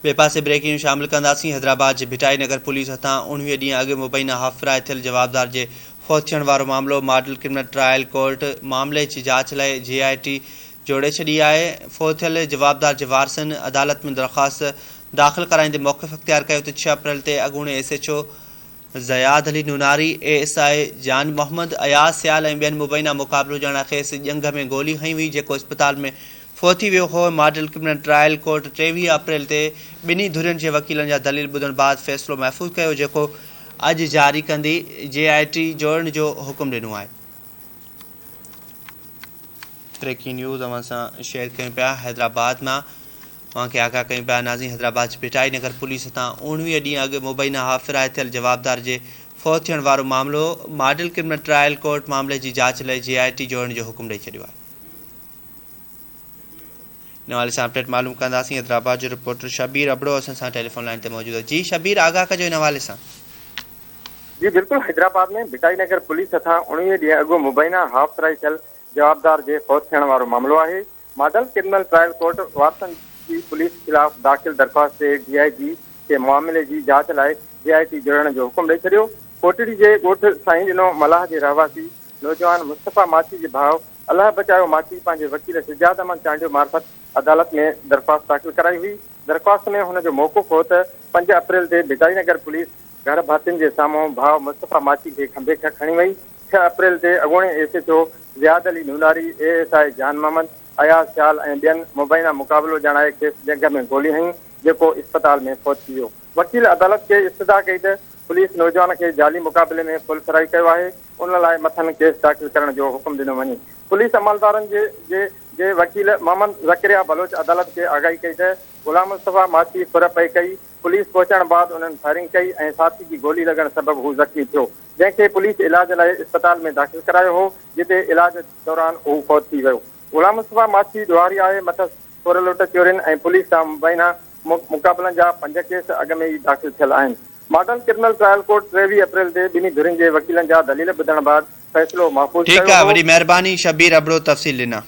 बे पासे ब्रेकिंग शामिल कंदासीं। हैदराबाद जे भिटाई नगर पुलिस हथां 19 ॾींहं अॻु मुबैना हाफ़राए थियल जवाबदार जे फौत थियण वारो मामिलो मॉडल क्रिमिनल ट्रायल कोर्ट मामले जी जांच लाइ JIT जोड़े छॾी आहे। फौत थियल जवाबदार जे वारसनि अदालत में दरख़्वास्त दाख़िल कराईंदे मौक़िफ़ इख़्तियार कयो त 6 अप्रैल ते अॻूणे SHO ज़याद अली नूनारी, ASI जान मोहम्मद, अयाज़ सियाल ऐं ॿियनि मुबैना मुक़ाबिलो ॼणा खेसि ॼंघ में गोली हई हुई जेको इस्पताल में फोत थी वियो हो। मॉडल क्रिमिनल ट्रायल कोर्ट 23 अप्रैल ते ॿिन्ही धुरियुनि जे वकीलनि जा दलील ॿुधण बाद फ़ैसिलो महफ़ूज़ कयो जेको अॼु जारी कंदी JIT जोड़ण जो हुकुम ॾिनो आहे। ब्रेकिंग न्यूज़ अवां सां शेयर कयूं पिया हैदराबाद मां। वहाँ आगाह कयूं पिया नाज़रीन। हैदराबाद जी भिटाई नगर पुलिस हथां 19 ॾींहं अॻु मुबैना हाफ़राए थियल जवाबदार जे फौत थियण वारो मामिलो मॉडल क्रिमिनल ट्रायल कोर्ट मामले जी जांच लाइ JIT जोड़ण जो हुकुम ॾेई छॾियो आहे। इन हवाले सां अपडेट मालूम कंदासीं। हैदराबाद जो रिपोर्टर शबीर अबड़ो असां सां टेलीफोन लाइन ते मौजूद आहे। जी शबीर, आगाह कजो इन हवाले सां। जी बिल्कुल, हैदराबाद में भिटाई नगर पुलिस हथां 19 ॾींहं अॻु मुबैना हाफ़राई थियल जवाबदार जे फौत थियण वारो मामिलो आहे। मॉडल क्रिमिनल ट्रायल कोर्ट वारसनि जी पुलिस खिलाफ़ दाख़िल दरख़्वास्त ते DIG के मामले जी जांच लाइ JIT जोड़ण जो हुकुम ॾेई छॾियो। कोटड़ी जे ॻोठ साईं ॾिनो मलाह जे रहवासी नौजवान मुस्तफ़ा माची जे भाउ अलाह बचायो माची पंहिंजे वकील सिजात अहमद चांडियो मार्फत अदालत में दरख़्वास्त दाख़िल कराई हुई। दरख़्वास्त में हुनजो मौक़ुफ़ हो त 5 अप्रैल ते भिटाई नगर पुलिस घर भातियुनि जे साम्हूं भाउ मुस्तफ़ा माची खे खंभे खां खणी वई। 6 अप्रैल ते अॻूणे SHO ज़याद अली नूनारी, ASI जान मोहम्मद, अयाज़ सियाल ऐं ॿियनि मुबैना मुक़ाबिलो ॼाणाए खेसि ॼंघ में गोली हयूं जेको इस्पताल में फौत थी वियो। वकील अदालत खे इस्तदा कई त पुलिस नौजवान खे जाली मुक़ाबले में फुलफराई कयो आहे, उन लाइ मथनि केस दाख़िल करण जो हुकुम ॾिनो वञे। पुलिस अमलदारनि जे वकील मोहम्मद ज़करिया बलोच अदालत खे आगाही कई त ग़ुलाम मुस्तफ़ा माची फुर पई कई। पुलिस पहुचण बाद उन्हनि फायरिंग कई ऐं साथी जी गोली लॻण सबबि हू ज़ख़्मी थियो, जंहिंखे पुलिस इलाज लाइ इस्पताल में दाख़िल करायो हो, जिते इलाज दौरान हू फौत थी वियो। ग़ुलाम मुस्तफ़ा माची ॾुहारी आहे मथसि फुर लुट चोरियुनि ऐं पुलिस सां मुबैना मुक़ाबलनि जा 5 केस अॻ में ई दाख़िल थियल आहिनि। मॉडल क्रिमिनल ट्रायल कोर्ट 23 अप्रैल ते ॿिन्ही धुरियुनि जे वकीलनि जा दलील ॿुधण बाद फ़ैसिलो महफ़ूज़ ठीकु कयो आहे, हो। वॾी महिरबानी शबीर अबड़ो तफ़सील ॾिना।